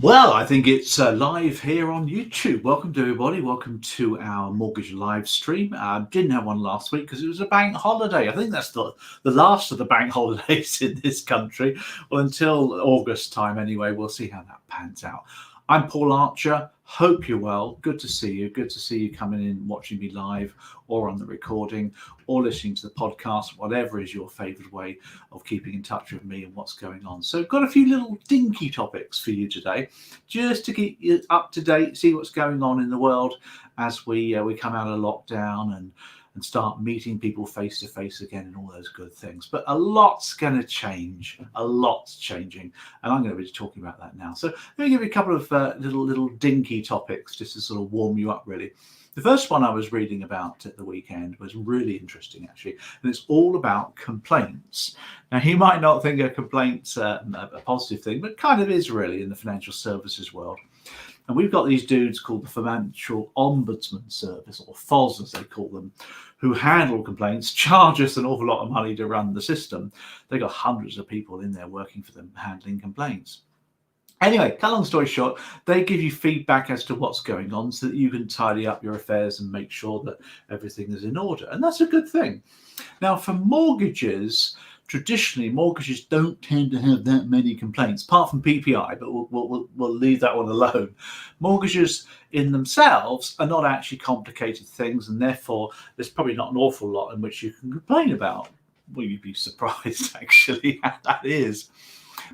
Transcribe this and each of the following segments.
Well, I think it's live here on YouTube. Welcome to everybody. Welcome to our mortgage live stream. Didn't have one last week because it was a bank holiday. I think that's the last of the bank holidays in this country. Well, until August time anyway. We'll see how that pans out. I'm Paul Archer. Hope you're well. Good to see you. Good to see you coming in, watching me live or on the recording or listening to the podcast, whatever is your favourite way of keeping in touch with me and what's going on. So I've got a few little dinky topics for you today, just to keep you up to date, see what's going on in the world as we come out of lockdown and start meeting people face to face again and all those good things. But a lot's going to change. A lot's changing, and I'm going to be talking about that now. So let me give you a couple of little dinky topics just to sort of warm you up, really. The first one I was reading about at the weekend was really interesting, actually, and it's all about complaints. Now, you might not think a complaint's a positive thing, but it kind of is really in the financial services world. And we've got these dudes called the Financial Ombudsman Service, or FOS as they call them, who handle complaints, charge us an awful lot of money to run the system. They've got hundreds of people in there working for them handling complaints. Anyway, cut long story short, they give you feedback as to what's going on so that you can tidy up your affairs and make sure that everything is in order. And that's a good thing. Now, for mortgages, traditionally, mortgages don't tend to have that many complaints, apart from PPI, but we'll leave that one alone. Mortgages in themselves are not actually complicated things, and therefore there's probably not an awful lot in which you can complain about. Well, you'd be surprised, actually, how that is.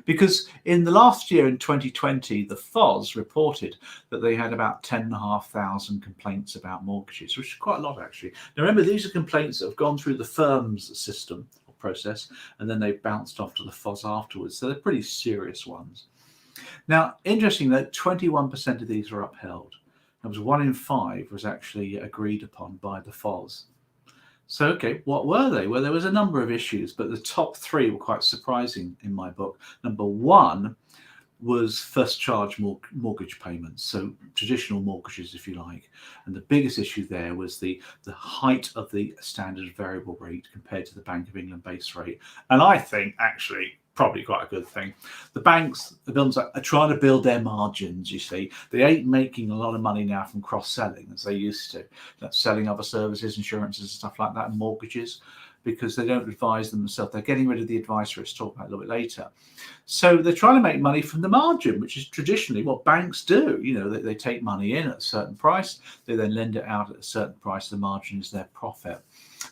Because in the last year, in 2020, the FOS reported that they had about 10,500 complaints about mortgages, which is quite a lot, actually. Now, remember, these are complaints that have gone through the firm's system or process, and then they've bounced off to the FOS afterwards. So they're pretty serious ones. Now, interesting that 21% of these were upheld. That was 1 in 5 was actually agreed upon by the FOS. So, okay, what were they? Well, there was a number of issues, but the top 3 were quite surprising in my book. Number 1 was first charge mortgage payments, so traditional mortgages, if you like. And the biggest issue there was the height of the standard variable rate compared to the Bank of England base rate. And I think, actually, probably quite a good thing. The banks, the builders are trying to build their margins, you see. They ain't making a lot of money now from cross-selling as they used to. That's selling other services, insurances and stuff like that, and mortgages, because they don't advise them themselves. They're getting rid of the advice, which we'll talk about a little bit later. So they're trying to make money from the margin, which is traditionally what banks do. You know, they take money in at a certain price, they then lend it out at a certain price, the margin is their profit.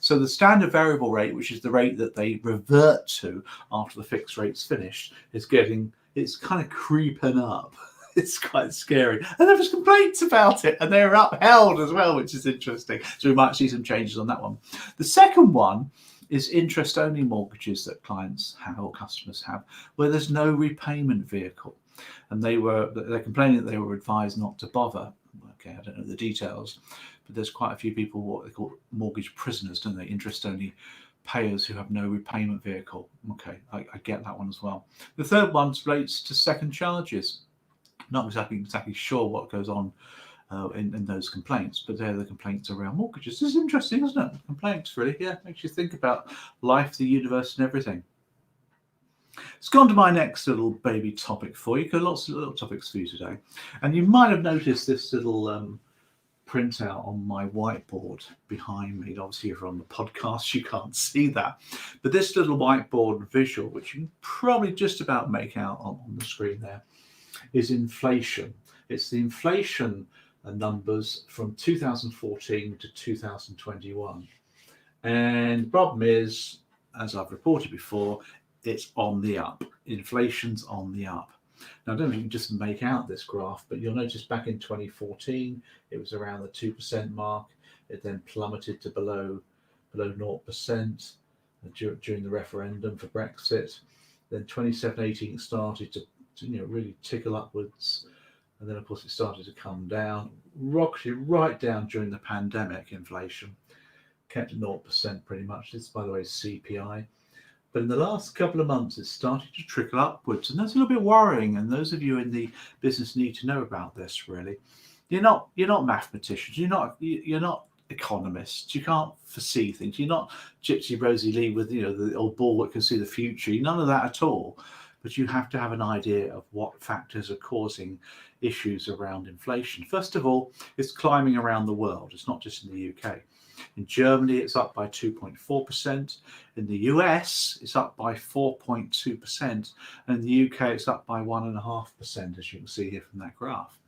So the standard variable rate, which is the rate that they revert to after the fixed rate's finished, it's kind of creeping up. It's quite scary. And there was complaints about it, and they're upheld as well, which is interesting. So we might see some changes on that one. The second one is interest-only mortgages that clients have or customers have, where there's no repayment vehicle. And they're complaining that they were advised not to bother. Okay, I don't know the details, but there's quite a few people, what they call mortgage prisoners, don't they? Interest-only payers who have no repayment vehicle. Okay, I get that one as well. The third one relates to second charges. Not exactly sure what goes on in those complaints, but they're the complaints around mortgages. This is interesting, isn't it? Complaints, really. Yeah, makes you think about life, the universe, and everything. Let's go on to my next little baby topic for you. Got lots of little topics for you today. And you might have noticed this little printout on my whiteboard behind me. Obviously, if you're on the podcast, you can't see that. But this little whiteboard visual, which you can probably just about make out on the screen there, is inflation. It's the inflation numbers from 2014 to 2021. And the problem is, as I've reported before, it's on the up. Inflation's on the up. Now, I don't know if you can just make out this graph, but you'll notice back in 2014, it was around the 2% mark. It then plummeted to below 0% during the referendum for Brexit. Then 2017-18 it started to really tickle upwards, and then of course it started to come down, rocketed right down during the pandemic. Inflation kept at 0% pretty much. This, by the way, is CPI. But in the last couple of months, it's started to trickle upwards, and that's a little bit worrying. And those of you in the business need to know about this. Really, you're not mathematicians. You're not economists. You can't foresee things. You're not Gypsy Rosie Lee with the old bull that can see the future. None of that at all. but you have to have an idea of what factors are causing issues around inflation. First of all, it's climbing around the world. It's not just in the UK. In Germany, it's up by 2.4%. In the US, it's up by 4.2%. And in the UK, it's up by 1.5%, as you can see here from that graph.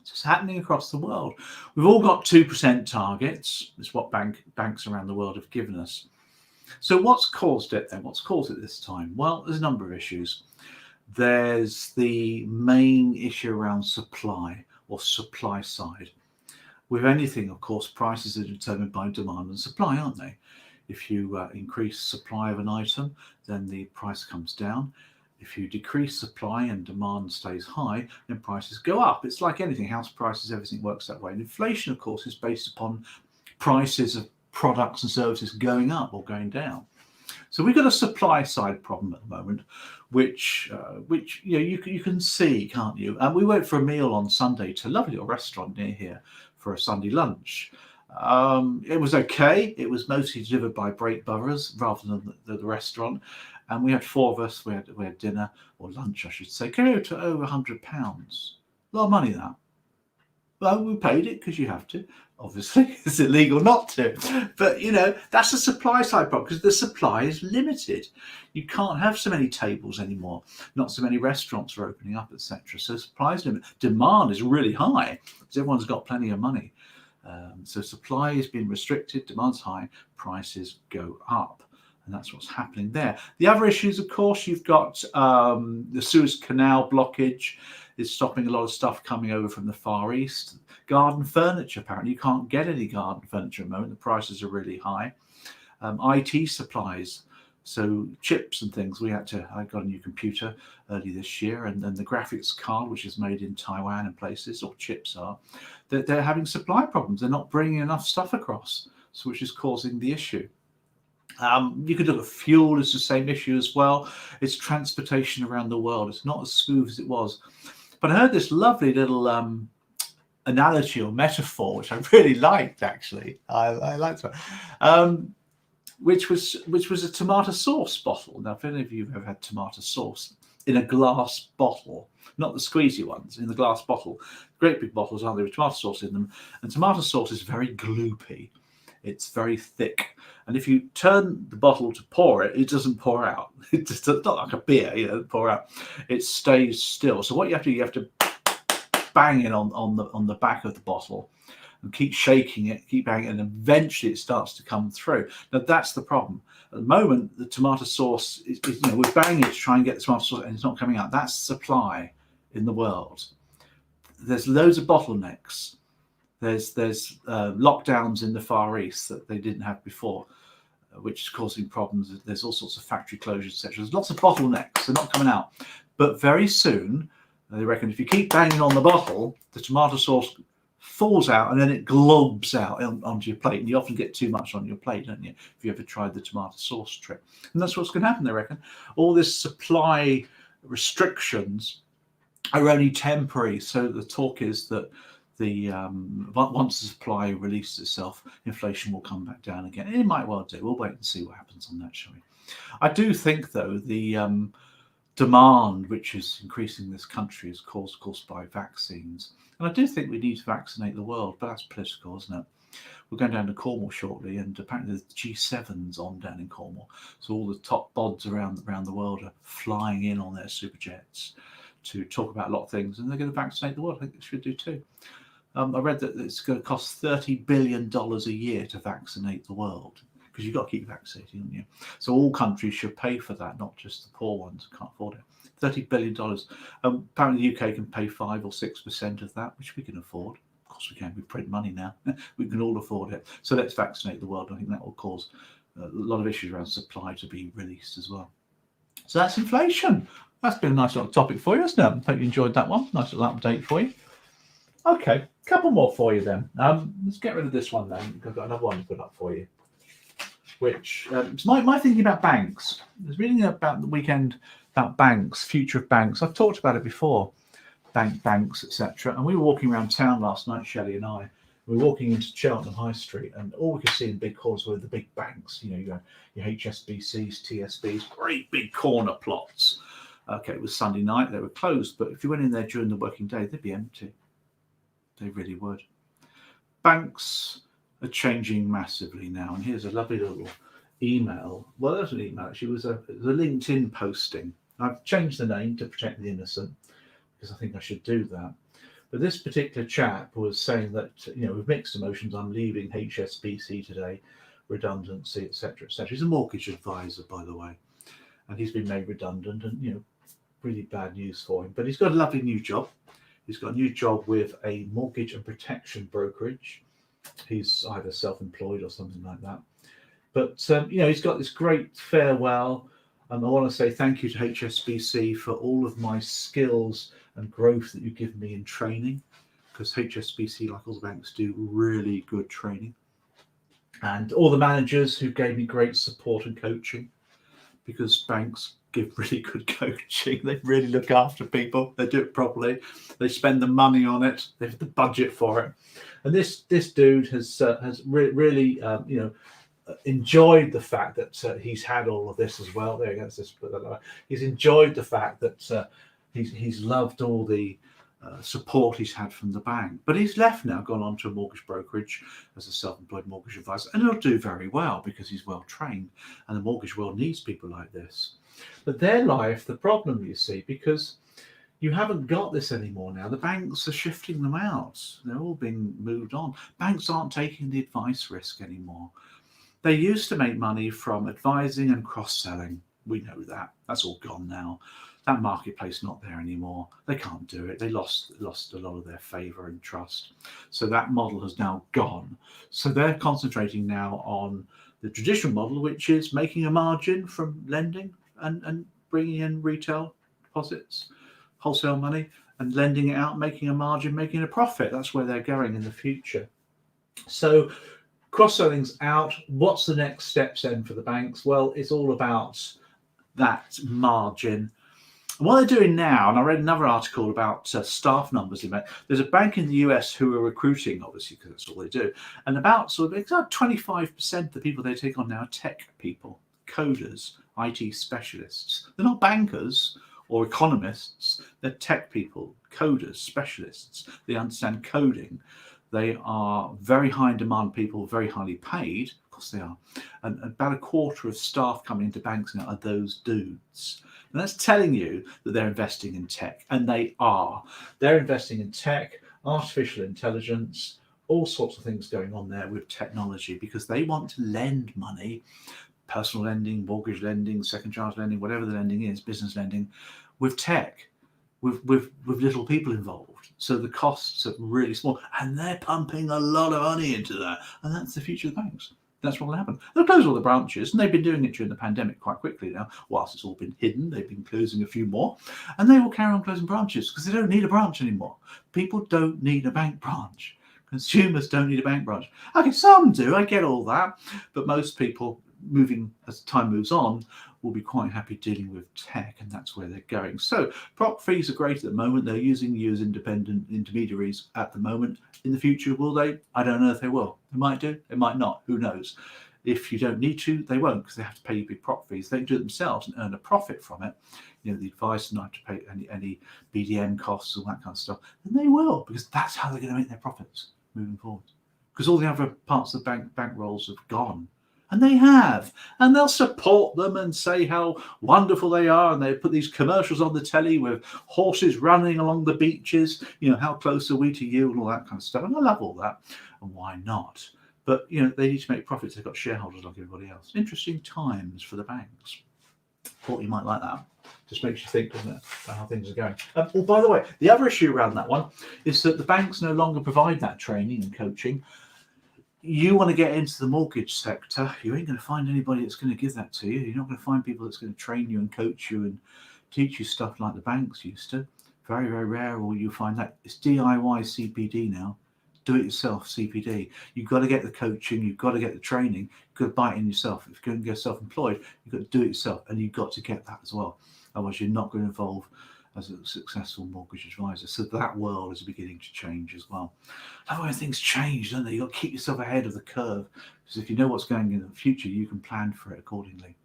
So it's happening across the world. We've all got 2% targets. It's what banks around the world have given us. So what's caused it then? What's caused it this time? Well, there's a number of issues. There's the main issue around supply or supply side. With anything, of course, prices are determined by demand and supply, aren't they? If you increase supply of an item, then the price comes down. If you decrease supply and demand stays high, then prices go up. It's like anything, house prices, everything works that way. And inflation, of course, is based upon prices of products and services going up or going down. So we've got a supply side problem at the moment, which you can see, can't you? And we went for a meal on Sunday to a lovely little restaurant near here for a Sunday lunch. It was okay. It was mostly delivered by Break Brothers rather than the restaurant. And we had 4 of us. We had dinner or lunch, I should say. Came to over £100. A lot of money, that. Well, we paid it because you have to. Obviously, it's illegal not to. But, that's a supply side problem because the supply is limited. You can't have so many tables anymore. Not so many restaurants are opening up, etc. So supply is limited. Demand is really high because everyone's got plenty of money. So supply is being restricted, demand's high, prices go up. And that's what's happening there. The other issues, of course, you've got the Suez Canal blockage is stopping a lot of stuff coming over from the Far East. Garden furniture, apparently, you can't get any garden furniture at the moment. The prices are really high. IT supplies, so chips and things. I got a new computer early this year, and then the graphics card, which is made in Taiwan and places, or chips are, they're having supply problems. They're not bringing enough stuff across, so which is causing the issue. You could look at fuel as the same issue as well. It's transportation around the world. It's not as smooth as it was. But I heard this lovely little analogy or metaphor, which I really liked, actually. I liked it. Which was a tomato sauce bottle. Now, if any of you have ever had tomato sauce in a glass bottle, not the squeezy ones, in the glass bottle, great big bottles, aren't they, with tomato sauce in them? And tomato sauce is very gloopy. It's very thick. And if you turn the bottle to pour it, it doesn't pour out. It's not like a beer, pour out. It stays still. So what you have to do, bang it on the back of the bottle and keep shaking it, keep banging it, and eventually it starts to come through. Now that's the problem. At the moment, the tomato sauce is we're banging it to try and get the tomato sauce, and it's not coming out. That's supply in the world. There's loads of bottlenecks. There's lockdowns in the Far East that they didn't have before, which is causing problems. There's all sorts of factory closures, etc. There's lots of bottlenecks. They're not coming out. But very soon, they reckon if you keep banging on the bottle, the tomato sauce falls out and then it globs out onto your plate. And you often get too much on your plate, don't you, if you ever tried the tomato sauce trick. And that's what's going to happen, they reckon. All this supply restrictions are only temporary. So the talk is that once the supply releases itself, inflation will come back down again. It might well do. We'll wait and see what happens on that, shall we? I do think, though, the demand which is increasing in this country is caused by vaccines. And I do think we need to vaccinate the world, but that's political, isn't it? We're going down to Cornwall shortly, and apparently the G7's on down in Cornwall. So all the top bods around the world are flying in on their super jets to talk about a lot of things, and they're going to vaccinate the world. I think they should do too. I read that it's going to cost $30 billion a year to vaccinate the world, because you've got to keep vaccinating, haven't you? So all countries should pay for that, not just the poor ones who can't afford it. $30 billion. Apparently the UK can pay 5 or 6% of that, which we can afford. Of course we can. We print money now. We can all afford it. So let's vaccinate the world. I think that will cause a lot of issues around supply to be released as well. So that's inflation. That's been a nice little topic for you, hasn't it? Hope you enjoyed that one. Nice little update for you. Okay, a couple more for you then. Let's get rid of this one then. I've got another one to put up for you, which it's my thinking about banks. I was reading about the weekend about banks, future of banks. I've talked about it before, banks, etc. And we were walking around town last night, Shelley and I. We were walking into Cheltenham High Street, and all we could see in big halls were the big banks. You had your HSBCs, TSBs, great big corner plots. Okay, it was Sunday night, they were closed, but if you went in there during the working day, they'd be empty. They really would. Banks are changing massively now, and here's a lovely little email. Well, there's an email. Actually, it was a LinkedIn posting. I've changed the name to protect the innocent because I think I should do that. But this particular chap was saying that, with mixed emotions, I'm leaving HSBC today, redundancy, etc., etc. He's a mortgage advisor, by the way, and he's been made redundant, and really bad news for him. But he's got a lovely new job. He's got a new job with a mortgage and protection brokerage. He's either self-employed or something like that. But he's got this great farewell. I want to say thank you to HSBC for all of my skills and growth that you give me in training, because HSBC, like all the banks, do really good training. And all the managers who gave me great support and coaching, because banks give really good coaching. They really look after people. They do it properly. They spend the money on it. They have the budget for it. And this dude has really enjoyed the fact that he's had all of this as well. There you go. He's enjoyed the fact that he's loved all the support he's had from the bank. But he's left now, gone on to a mortgage brokerage as a self-employed mortgage advisor, and he'll do very well because he's well trained, and the mortgage world needs people like this. But their life, the problem, you see, because you haven't got this anymore now. The banks are shifting them out. They're all being moved on. Banks aren't taking the advice risk anymore. They used to make money from advising and cross-selling. We know that. That's all gone now. That marketplace not there anymore. They can't do it. They lost a lot of their favour and trust. So that model has now gone. So they're concentrating now on the traditional model, which is making a margin from lending and bringing in retail deposits, wholesale money, and lending it out, making a margin, making a profit. That's where they're going in the future. So cross-selling's out. What's the next steps then for the banks? Well, it's all about that margin. And what they're doing now, and I read another article about staff numbers. There's a bank in the US who are recruiting, obviously, because that's all they do. And about 25% of the people they take on now are tech people, coders, IT specialists. They're not bankers or economists. They're tech people, coders, specialists. They understand coding. They are very high in demand people, very highly paid. Of course they are. And about a quarter of staff coming into banks now are those dudes. And that's telling you that they're investing in tech. And they are. They're investing in tech, artificial intelligence, all sorts of things going on there with technology, because they want to lend money, personal lending, mortgage lending, second charge lending, whatever the lending is, business lending, with tech, with little people involved. So the costs are really small, and they're pumping a lot of money into that. And that's the future of the banks. That's what will happen. They'll close all the branches, and they've been doing it during the pandemic quite quickly now. Whilst it's all been hidden, they've been closing a few more, and they will carry on closing branches because they don't need a branch anymore. People don't need a bank branch. Consumers don't need a bank branch. Okay, some do, I get all that, but most people, moving as time moves on, will be quite happy dealing with tech, and that's where they're going. So prop fees are great at the moment. They're using you as independent intermediaries at the moment. In the future, will they? I don't know if they will. They might do, they might not, who knows. If you don't need to, they won't, because they have to pay you big prop fees. They can do it themselves and earn a profit from it. The advice and not to pay any BDM costs and that kind of stuff. And they will, because that's how they're going to make their profits moving forward. Because all the other parts of the bank rolls have gone. And they have. And they'll support them and say how wonderful they are. And they put these commercials on the telly with horses running along the beaches. How close are we to you and all that kind of stuff. And I love all that. And why not? But, they need to make profits. They've got shareholders like everybody else. Interesting times for the banks. Thought you might like that. Just makes you think, doesn't it, about how things are going. By the way, the other issue around that one is that the banks no longer provide that training and coaching. You want to get into the mortgage sector, you ain't going to find anybody that's going to give that to you. You're not going to find people that's going to train you and coach you and teach you stuff like the banks used to. Very, very rare will you find that. It's DIY CPD now. Do it yourself CPD. You've got to get the coaching, you've got to get the training, you've got to buy it in yourself. If you're going to go self-employed, you've got to do it yourself, and you've got to get that as well. Otherwise, you're not going to evolve as a successful mortgage advisor. So that world is beginning to change as well. That's why things change, don't they? You've got to keep yourself ahead of the curve, because if you know what's going in the future, you can plan for it accordingly.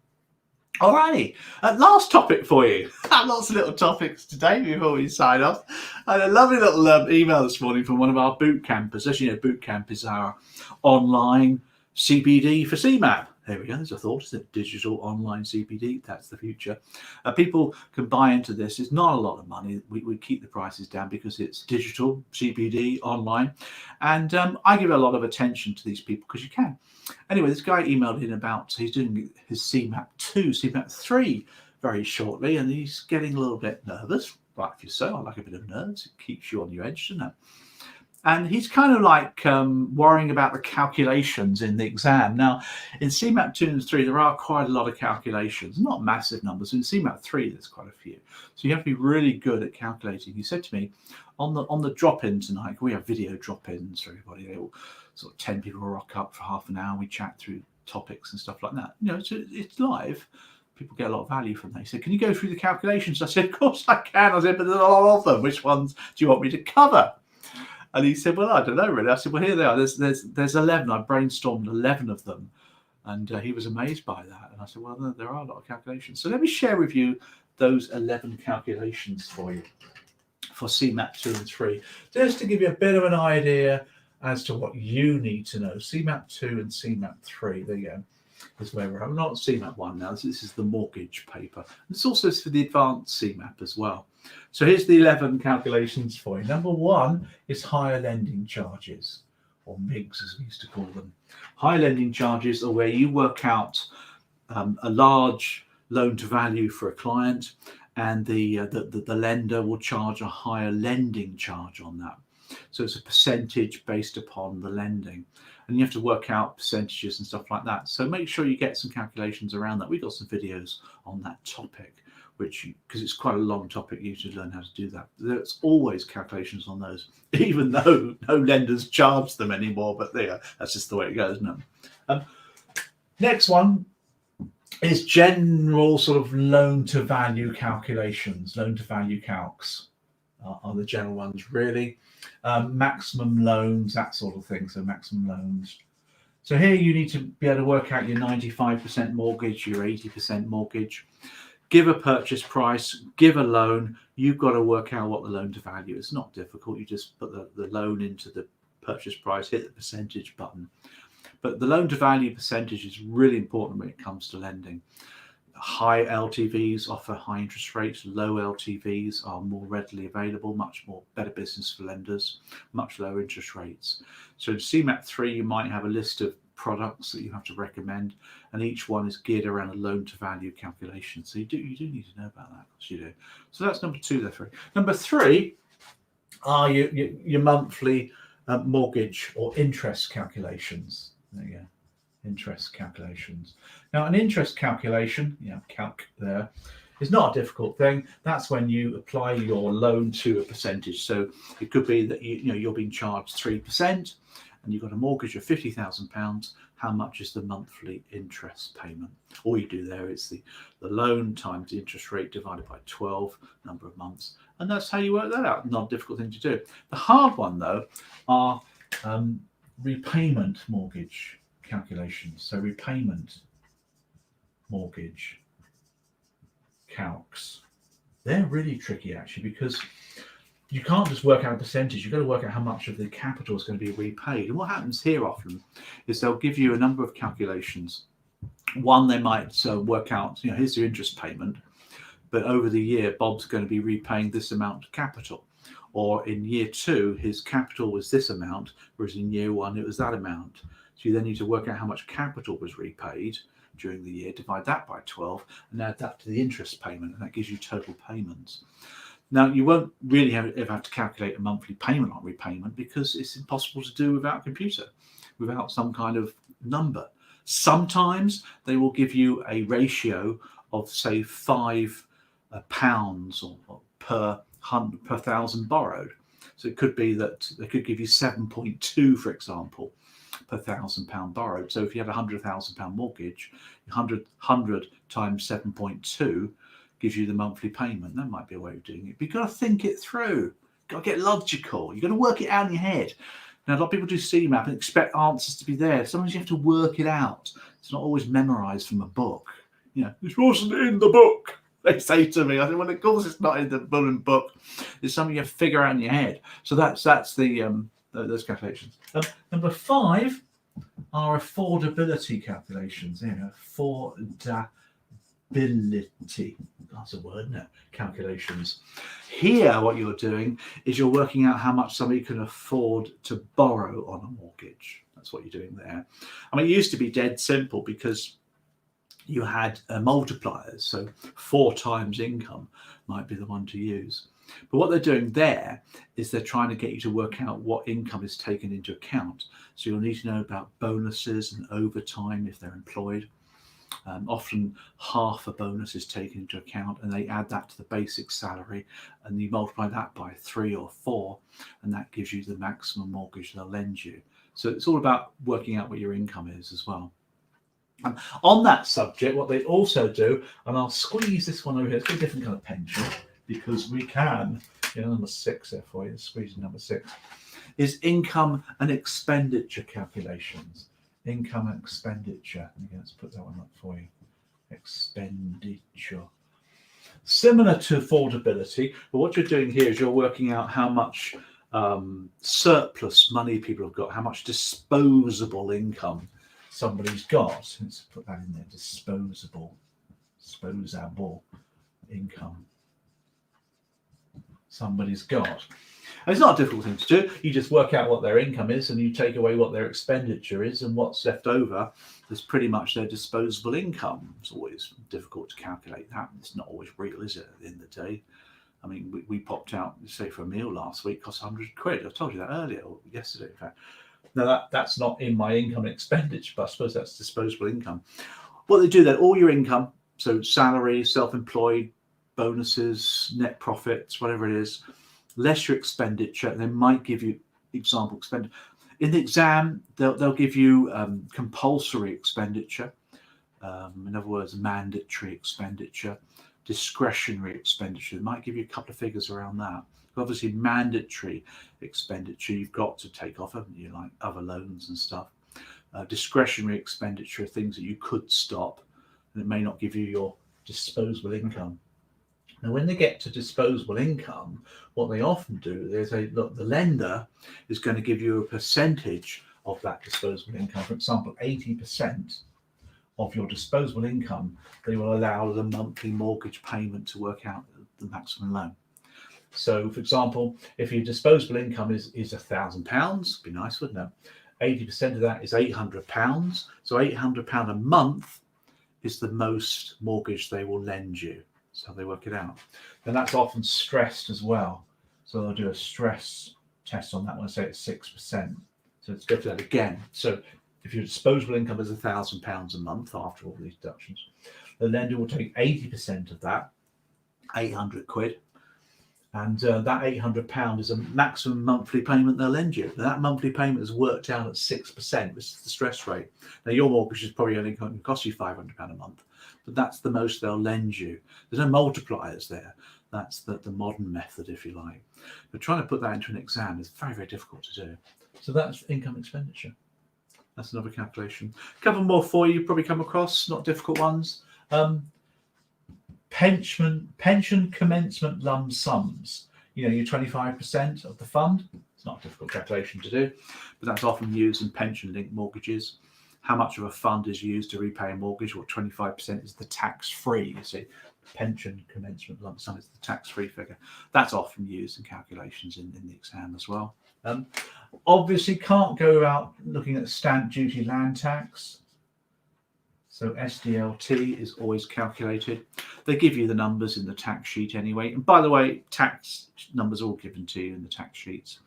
Alrighty, last topic for you. Lots of little topics today before we sign off. I had a lovely little email this morning from one of our boot campers. As you know, boot camp is our online CPD for Cemap. There we go. There's a thought. It's a digital online CPD. That's the future. People can buy into this. It's not a lot of money. We keep the prices down because it's digital CPD online, and I give a lot of attention to these people because you can. Anyway, this guy emailed in about he's doing his Cemap 2, Cemap 3 very shortly, and he's getting a little bit nervous. Rightfully so. I like a bit of nerves. It keeps you on your edge, doesn't it? And he's kind of like worrying about the calculations in the exam. Now, in Cemap 2 and 3, there are quite a lot of calculations, not massive numbers. In Cemap 3, there's quite a few. So you have to be really good at calculating. He said to me, on the drop-in tonight, we have video drop-ins for everybody. They all, sort of 10 people rock up for half an hour. We chat through topics and stuff like that. You know, it's live. People get a lot of value from that. He said, can you go through the calculations? I said, of course I can. I said, but there's a lot of them. Which ones do you want me to cover? And he said, well, I don't know really. I said, well, here they are. There's 11. I brainstormed 11 of them. And he was amazed by that. And I said, well, there are a lot of calculations. So let me share with you those 11 calculations for you for Cemap 2 and 3, just to give you a bit of an idea as to what you need to know. Cemap 2 and Cemap 3, there you go, is where we're at. We're not Cemap 1 now. This is the mortgage paper. It's also for the advanced Cemap as well. So here's the 11 calculations for you. Number 1 is higher lending charges, or MIGs as we used to call them. Higher lending charges are where you work out a large loan to value for a client, and the lender will charge a higher lending charge on that. So it's a percentage based upon the lending, and you have to work out percentages and stuff like that. So make sure you get some calculations around that. We've got some videos on that topic, because it's quite a long topic, you should learn how to do that. There's always calculations on those, even though no lenders charge them anymore, but there, that's just the way it goes, isn't it? Next one is general sort of loan to value calculations. Loan to value calcs are the general ones, really. Maximum loans, that sort of thing. So maximum loans. So here you need to be able to work out your 95% mortgage, your 80% mortgage. Give a purchase price, give a loan. You've got to work out what the loan to value is. It's not difficult. You just put the loan into the purchase price, hit the percentage button. But the loan to value percentage is really important when it comes to lending. High LTVs offer high interest rates. Low LTVs are more readily available, much more better business for lenders, much lower interest rates. So in Cemap 3, you might have a list of products that you have to recommend, and each one is geared around a loan to value calculation. So you do need to know about that, of course you do. So that's number 2 there. 3. Number 3 are your monthly mortgage or interest calculations. There you go. Interest calculations. Now, an interest calculation, calc there, is not a difficult thing. That's when you apply your loan to a percentage. So it could be that you're being charged 3%, and you've got a mortgage of £50,000. How much is the monthly interest payment? All you do there is the loan times the interest rate divided by 12 number of months, and that's how you work that out. Not a difficult thing to do. The hard one, though, are repayment mortgage calculations. So repayment mortgage calcs, they're really tricky actually, because you can't just work out a percentage. You've got to work out how much of the capital is going to be repaid. And what happens here often is they'll give you a number of calculations. One, they might work out, here's your interest payment, but over the year, Bob's going to be repaying this amount of capital. Or in year 2, his capital was this amount, whereas in year 1, it was that amount. So you then need to work out how much capital was repaid during the year, divide that by 12, and add that to the interest payment, and that gives you total payments. Now, you won't really ever have to calculate a monthly payment on repayment, because it's impossible to do without a computer, without some kind of number. Sometimes they will give you a ratio of, say, £5 or per thousand borrowed. So it could be that they could give you 7.2, for example, per £1,000 borrowed. So if you had a £100,000 mortgage, 100 times 7.2 gives you the monthly payment. That might be a way of doing it. But you've got to think it through. You've got to get logical. You've got to work it out in your head. Now, a lot of people do Cemap and expect answers to be there. Sometimes you have to work it out. It's not always memorized from a book. This wasn't in the book, they say to me. I said, well, of course it's not in the book. It's something you figure out in your head. So that's the those calculations. Number 5 are affordability calculations. Affordability. That's a word, isn't it? Calculations. Here, what you're doing is you're working out how much somebody can afford to borrow on a mortgage. That's what you're doing there. I mean, it used to be dead simple because you had multipliers. So 4 times income might be the one to use. But what they're doing there is they're trying to get you to work out what income is taken into account. So you'll need to know about bonuses and overtime if they're employed. Often half a bonus is taken into account, and they add that to the basic salary, and you multiply that by 3 or 4, and that gives you the maximum mortgage they'll lend you. So it's all about working out what your income is as well. On that subject, what they also do, and I'll squeeze this one over here, it's a different kind of pension, because we can, number 6 there for you, squeezing number 6, is income and expenditure calculations. Income and expenditure. Let's put that one up for you. Expenditure. Similar to affordability, but what you're doing here is you're working out how much surplus money people have got, how much disposable income somebody's got. Let's put that in there. Disposable income somebody's got. And it's not a difficult thing to do. You just work out what their income is and you take away what their expenditure is, and what's left over is pretty much their disposable income. It's always difficult to calculate that. It's not always real, is it, at the end of the day? I mean, we popped out, say, for a meal last week, cost 100 quid. I told you that earlier, or yesterday, in fact. Now, that's not in my income and expenditure, but I suppose that's disposable income. What they do then, all your income, so salary, self-employed, bonuses, net profits, whatever it is, less your expenditure, they might give you example expenditure. In the exam, they'll give you compulsory expenditure, in other words, mandatory expenditure, discretionary expenditure. They might give you a couple of figures around that. Obviously, mandatory expenditure you've got to take off, haven't you, like other loans and stuff. Discretionary expenditure are things that you could stop, and it may not give you your disposable income. Now, when they get to disposable income, what they often do, they say, look, the lender is going to give you a percentage of that disposable income. For example, 80% of your disposable income, they will allow the monthly mortgage payment to work out the maximum loan. So, for example, if your disposable income is £1,000, be nice, wouldn't it? 80% of that is £800. So £800 a month is the most mortgage they will lend you. So they work it out. And that's often stressed as well. So they'll do a stress test on that one, say it's 6%. So let's go through that again. So if your disposable income is £1,000 a month after all these deductions, the lender will take 80% of that, 800 quid. And that £800 is a maximum monthly payment they'll lend you. And that monthly payment is worked out at 6%, which is the stress rate. Now, your mortgage is probably only going to cost you £500 a month, but that's the most they'll lend you. There's no multipliers there. That's the modern method, if you like. But trying to put that into an exam is very, very difficult to do. So that's income expenditure. That's another calculation. A couple more for you, probably come across, not difficult ones. Pension commencement lump sums. Your 25% of the fund. It's not a difficult calculation to do, but that's often used in pension-linked mortgages. How much of a fund is used to repay a mortgage? Well, 25% is the tax-free. You see, pension commencement lump sum is the tax-free figure. That's often used in calculations in the exam as well. Obviously, can't go without looking at stamp duty land tax. So SDLT is always calculated. They give you the numbers in the tax sheet anyway. And by the way, tax numbers are all given to you in the tax sheets.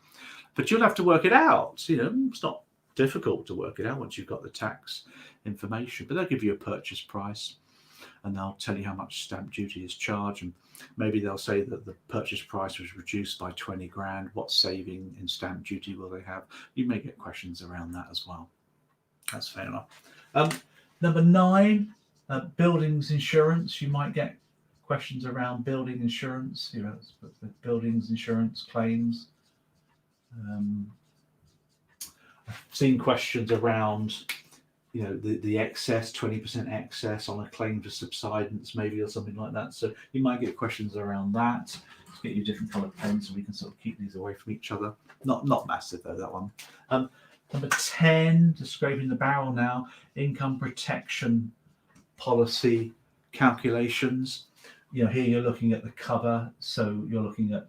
But you'll have to work it out. It's not difficult to work it out once you've got the tax information. But they'll give you a purchase price and they'll tell you how much stamp duty is charged. And maybe they'll say that the purchase price was reduced by 20 grand. What saving in stamp duty will they have? You may get questions around that as well. That's fair enough. Number 9, buildings insurance. You might get questions around building insurance. Buildings insurance claims. I've seen questions around the excess, 20% excess on a claim for subsidence maybe, or something like that. So you might get questions around that. Let's get you different coloured pens so we can sort of keep these away from each other. Not massive though, that one. Number 10, just scraping the barrel now, income protection policy calculations. Here you're looking at the cover, so you're looking at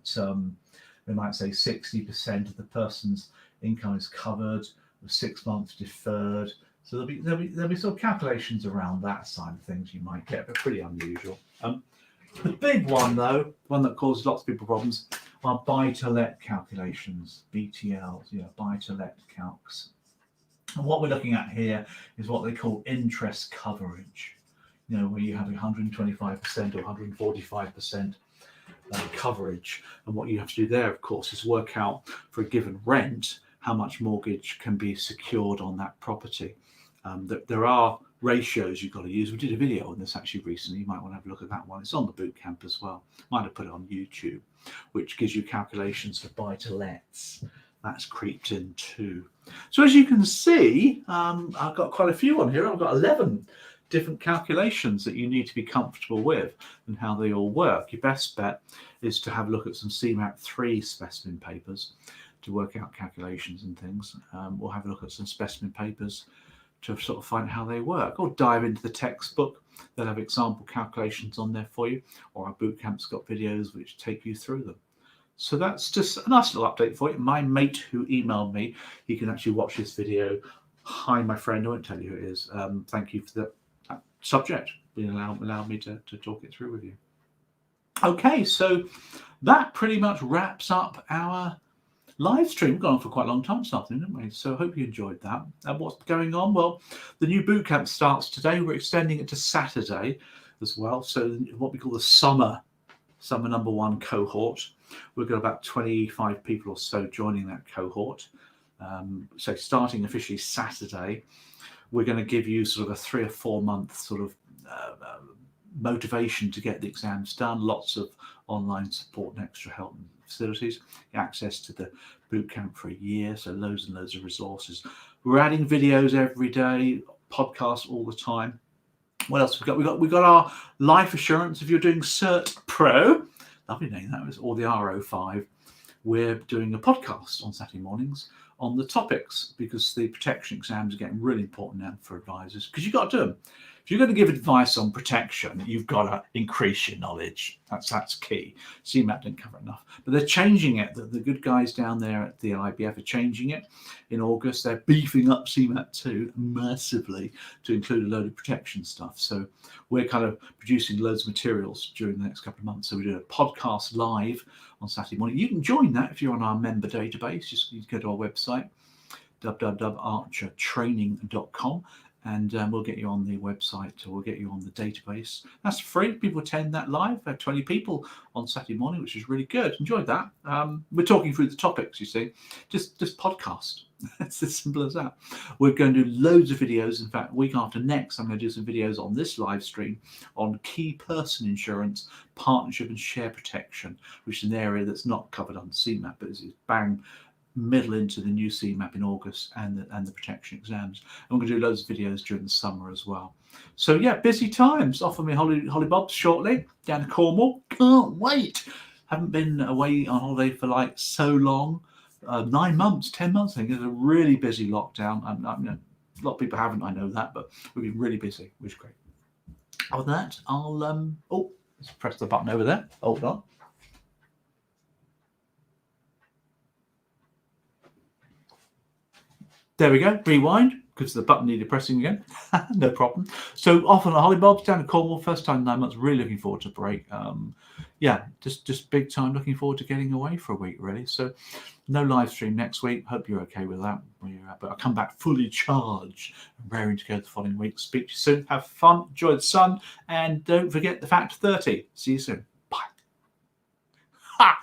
we might say 60% of the person's income is covered, with 6 months deferred. So there'll be sort of calculations around that side of things you might get, but pretty unusual. The big one though, one that causes lots of people problems, are buy-to-let calculations, BTLs, buy-to-let calcs. And what we're looking at here is what they call interest coverage. Where you have 125% or 145% coverage. And what you have to do there, of course, is work out for a given rent how much mortgage can be secured on that property. There are ratios you've got to use. We did a video on this actually recently. You might want to have a look at that one. It's on the bootcamp as well. Might have put it on YouTube, which gives you calculations for buy-to-lets. That's creeped in too. So as you can see, I've got quite a few on here. I've got 11 different calculations that you need to be comfortable with and how they all work. Your best bet is to have a look at some Cemap 3 specimen papers to work out calculations and things. We'll have a look at some specimen papers to sort of find how they work, or dive into the textbook. They'll have example calculations on there for you, or our bootcamp's got videos which take you through them. So that's just a nice little update for you. My mate who emailed me, he can actually watch this video. Hi, my friend, I won't tell you who it is. Thank you for that subject, being allowed me to talk it through with you. Okay, so that pretty much wraps up our live stream. We've gone on for quite a long time this afternoon, haven't we? So I hope you enjoyed that. And what's going on? Well, the new bootcamp starts today. We're extending it to Saturday as well. So what we call the summer number 1 cohort. We've got about 25 people or so joining that cohort. So starting officially Saturday, we're going to give you sort of a 3 or 4 month sort of motivation to get the exams done. Lots of online support and extra help and facilities, access to the bootcamp for a year, so loads and loads of resources. We're adding videos every day, podcasts all the time. What else we've got? We've got our life assurance. If you're doing Cert Pro, lovely name that was, or the RO5, we're doing a podcast on Saturday mornings on the topics, because the protection exams are getting really important now for advisors, because you've got to do them. If you're going to give advice on protection, you've got to increase your knowledge. That's key. Cemap didn't cover enough, but they're changing it. The good guys down there at the IBF are changing it in August. They're beefing up Cemap 2 massively to include a load of protection stuff. So we're kind of producing loads of materials during the next couple of months. So we do a podcast live on Saturday morning. You can join that if you're on our member database. Just go to our website, www.archertraining.com. And we'll get you on the website, or we'll get you on the database. That's free. People attend that live. We have 20 people on Saturday morning, which is really good. Enjoyed that. We're talking through the topics, you see. Just podcast. It's as simple as that. We're going to do loads of videos. In fact, week after next, I'm going to do some videos on this live stream on key person insurance, partnership and share protection, which is an area that's not covered on Cemap, but it's bang middle into the new Cemap in August and the protection exams. And we're going to do loads of videos during the summer as well. So yeah, busy times. Off on my Holly Bobs shortly down to Cornwall. Can't wait. Haven't been away on holiday for like so long. 9 months, 10 months. I think it's a really busy lockdown. A lot of people haven't, I know that, but we've been really busy, which is great. Other than that, I'll let's press the button over there. Hold on. There we go, rewind, because the button needed pressing again. No problem. So off on the Holly Bobs down to Cornwall, first time in 9 months, really looking forward to break. Yeah, just big time, looking forward to getting away for a week, really. So no live stream next week. Hope you're okay with that. But I'll come back fully charged and raring to go the following week. Speak to you soon. Have fun, enjoy the sun, and don't forget the fact 30. See you soon. Bye. Ha!